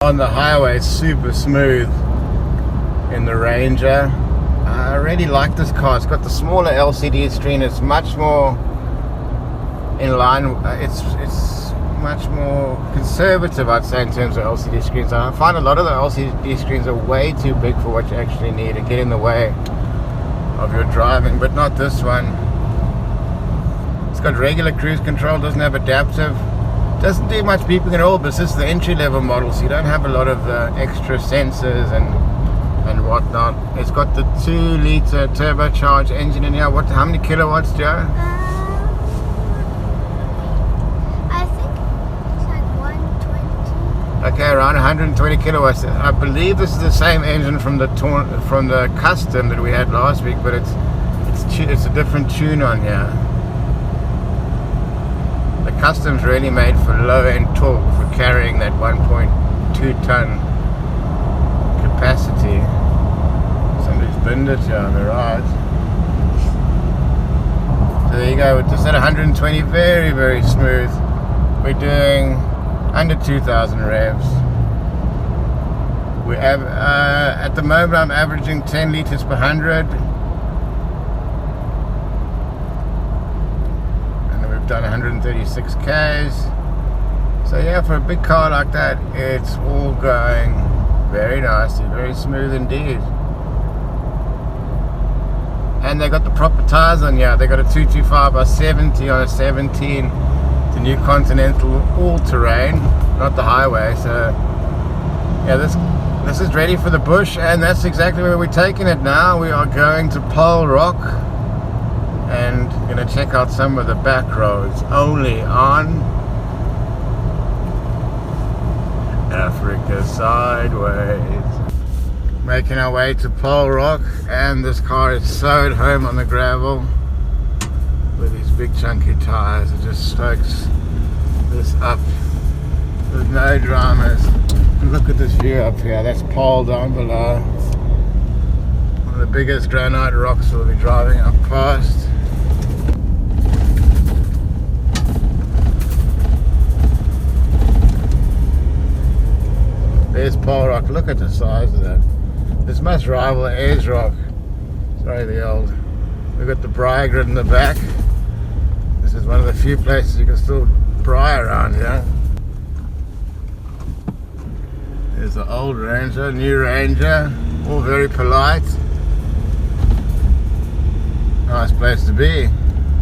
On the highway, it's super smooth in the Ranger. I really like this car. It's got the smaller LCD screen. It's much more in line. It's much more conservative, I'd say, in terms of LCD screens. I find a lot of the LCD screens are way too big for what you actually need and get in the way of your driving, but not this one. It's got regular cruise control, doesn't have adaptive, doesn't do much beeping at all, but this is the entry-level model, so you don't have a lot of extra sensors and whatnot. It's got the 2-litre turbocharged engine in here. How many kilowatts, Joe? I think it's like 120. Okay, around 120 kilowatts. I believe this is the same engine from the custom that we had last week, but it's a different tune on here. The custom's really made for low-end torque for carrying that 1.2 ton capacity. Somebody's binned it here on the right. So there you go, just at 120, very, very smooth. We're doing under 2,000 revs. We have, at the moment I'm averaging 10 litres per 100. And we've done 136 Ks. So yeah, for a big car like that, it's all going very nicely, very smooth indeed. And they got the proper tires on here. They got a 225/70 on a 17. The new Continental all-terrain, not the highway. So yeah, this is ready for the bush, and that's exactly where we're taking it now. We are going to Paarl Rock and gonna check out some of the back roads only on Africa Sideways. Making our way to Paarl Rock, and this car is so at home on the gravel with these big chunky tires. It just stokes this up with no dramas. And look at this view up here. That's Paarl down below. One of the biggest granite rocks we'll be driving up past. There's Paarl Rock. Look at the size of that. This must rival Ayers Rock. Sorry, the old. We've got the Briar in the back. This is one of the few places you can still braai around here. There's the old Ranger, new Ranger, all very polite. Nice place to be.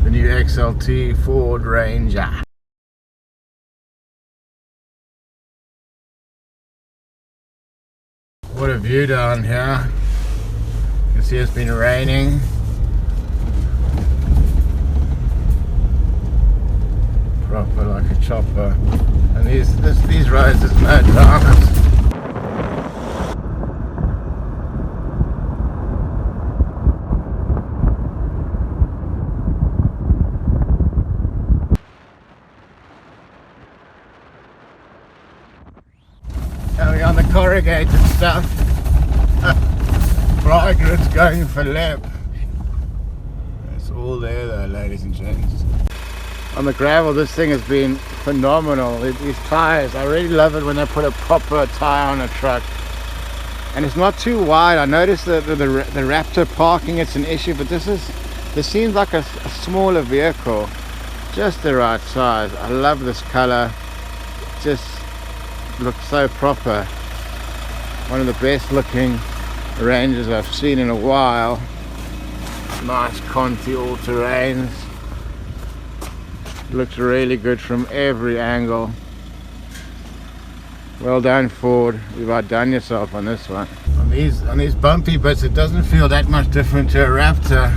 The new XLT Ford Ranger. What a view down here. You can see it's been raining. Proper like a chopper. And these roads, there's no dramas. And we're on the corrugated stuff. Bridegroom's going for lap. It's all there though, ladies and gents. On the gravel, this thing has been phenomenal. These tires, I really love it when they put a proper tire on a truck. And it's not too wide. I noticed that the Raptor parking, it's an issue, but this seems like a smaller vehicle. Just the right size. I love this color. Just looks so proper. One of the best looking Rangers I've seen in a while. Nice Conti all-terrains. Looks really good from every angle. Well done, Ford. You've outdone yourself on this one. On these bumpy bits, it doesn't feel that much different to a Raptor.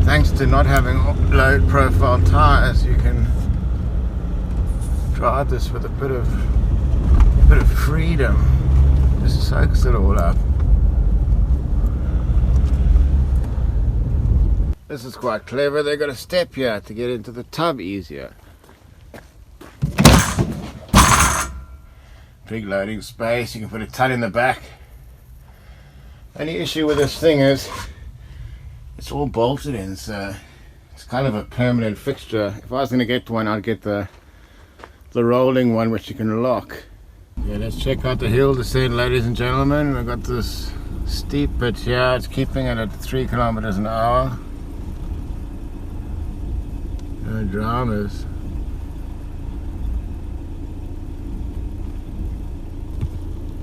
Thanks to not having low profile tires, you can drive this with a bit of freedom. Just soaks it all up. This is quite clever. They've got a step here to get into the tub easier. Big loading space. You can put a ton in the back. Only issue with this thing is it's all bolted in, so it's kind of a permanent fixture. If I was going to get one, I'd get the rolling one which you can lock. Yeah, let's check out the hill descent, ladies and gentlemen. We've got this steep bit here. It's keeping it at 3 kilometers an hour. No dramas.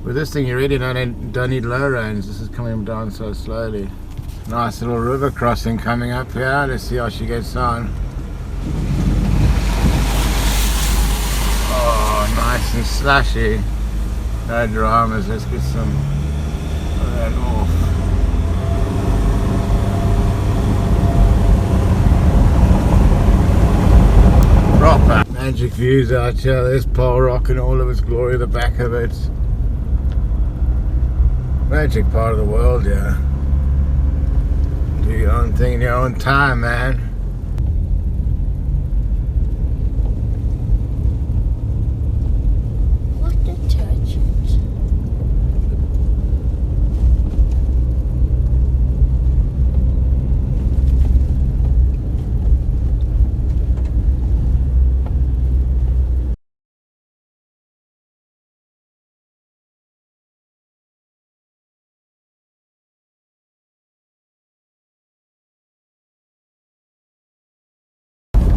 With this thing, you really don't need low range. This is coming down so slowly. Nice little river crossing coming up here. Let's see how she gets on. Oh, nice and slushy. No dramas. Let's get some of that off. Proper magic views out here. There's Paarl Rock in all of its glory, the back of it. Magic part of the world, yeah. Do your own thing in your own time, man. What detergent?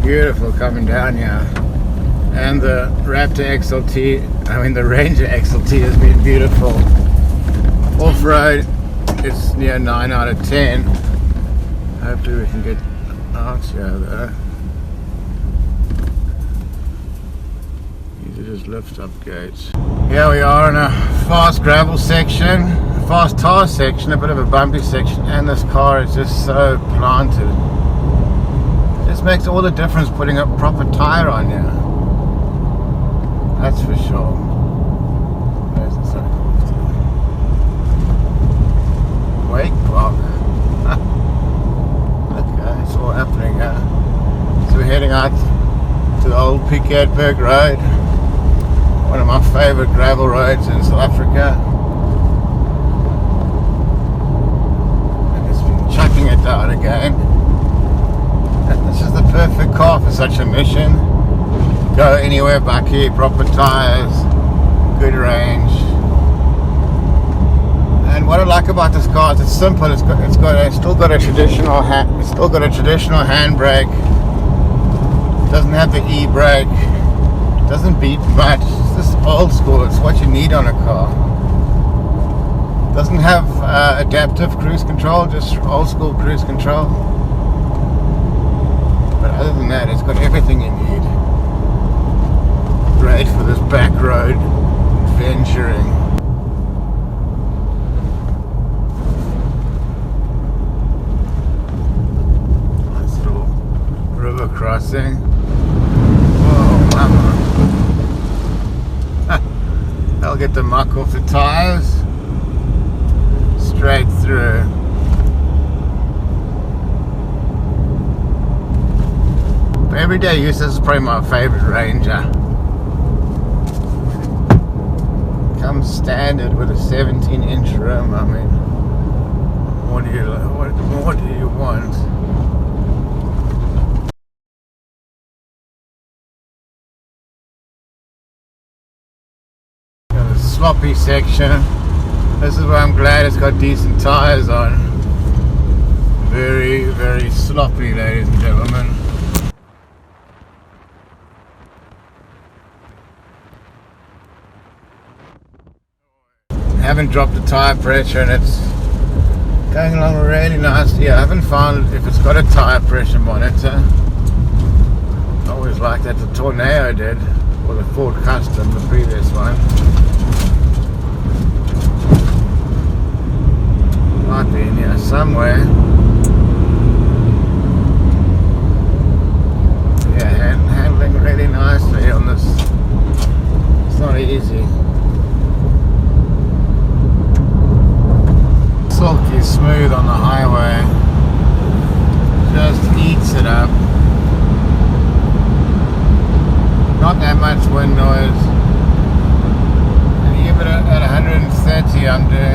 Beautiful coming down here. And the Raptor XLT, I mean the Ranger XLT has been beautiful. Off-road, it's near 9 out of 10. Hopefully we can get out here though. These are just lift up gates. Here we are in a fast gravel section, fast tar section, a bit of a bumpy section, and this car is just so planted. This makes all the difference putting a proper tire on here. That's for sure. Where's the sun? Wake clock. Okay, it's all happening here. So we're heading out to the old Piketberg Road. One of my favorite gravel roads in South Africa. And it's been chucking it down again. This is the perfect car for such a mission. Go anywhere, bakkie, proper tires, good range. And what I like about this car is it's simple. It's still got a traditional handbrake. It doesn't have the e-brake. It doesn't beep much. It's just old school. It's what you need on a car. It doesn't have adaptive cruise control, just old school cruise control. But other than that, it's got everything you need. Great for this back road adventuring. Nice little river crossing. Whoa, mama. I'll get the muck off the tires. Straight through. For everyday use, this is probably my favorite Ranger. Comes standard with a 17-inch rim. I mean, what more do you want? Got a sloppy section. This is why I'm glad it's got decent tires on. Very, very sloppy, ladies and gentlemen. Haven't dropped the tire pressure and it's going along really nicely. I haven't found if it's got a tire pressure monitor. I always liked that the Tornado did, or the Ford Custom, the previous one. Might be in here somewhere. Yeah, handling really nicely on this. It's not easy. Silky smooth on the highway, just eats it up. Not that much wind noise, and even at 130 I'm doing